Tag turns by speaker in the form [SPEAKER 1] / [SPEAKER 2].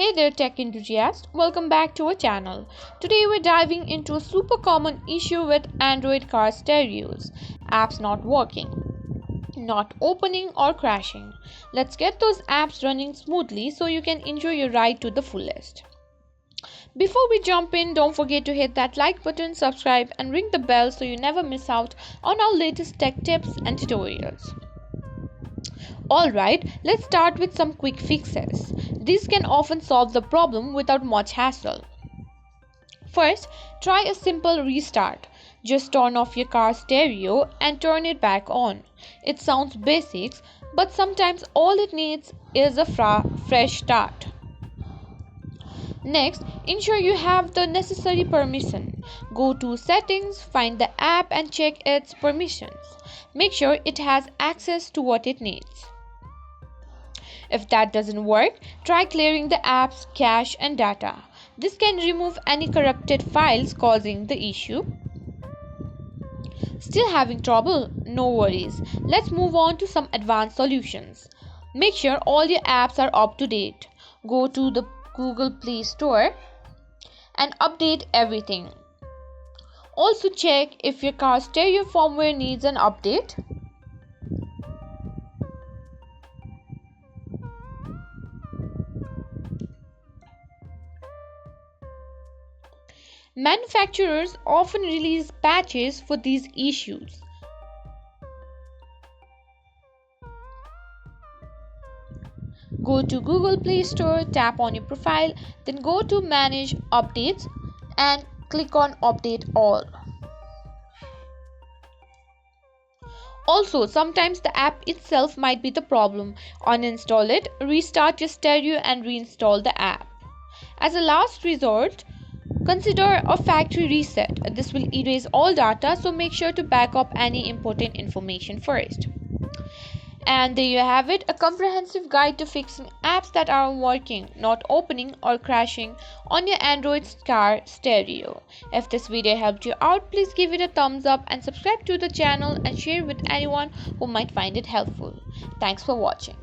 [SPEAKER 1] Hey there tech enthusiast, welcome back to our channel. Today we're diving into a super common issue with Android car stereos. Apps not working, not opening or crashing. Let's get those apps running smoothly so you can enjoy your ride to the fullest. Before we jump in, don't forget to hit that like button, subscribe and ring the bell so you never miss out on our latest tech tips and tutorials. Alright, let's start with some quick fixes. These can often solve the problem without much hassle. First, try a simple restart. Just turn off your car stereo and turn it back on. It sounds basic, but sometimes all it needs is a fresh start. Next, ensure you have the necessary permission. Go to Settings, find the app and check its permissions. Make sure it has access to what it needs. If that doesn't work, try clearing the app's cache and data. This can remove any corrupted files causing the issue. Still having trouble? No worries. Let's move on to some advanced solutions. Make sure all your apps are up to date. Go to the Google Play Store and update everything. Also check if your car stereo firmware needs an update. Manufacturers often release patches for these issues. Go to Google Play Store, tap on your profile, then go to Manage Updates and click on Update All. Also, sometimes the app itself might be the problem. Uninstall it, restart your stereo and reinstall the app. As a last resort, consider a factory reset. This will erase all data, so make sure to back up any important information first. And there you have it, a comprehensive guide to fixing apps that aren't working, not opening or crashing on your Android car stereo. If this video helped you out, please give it a thumbs up and subscribe to the channel and share with anyone who might find it helpful. Thanks for watching.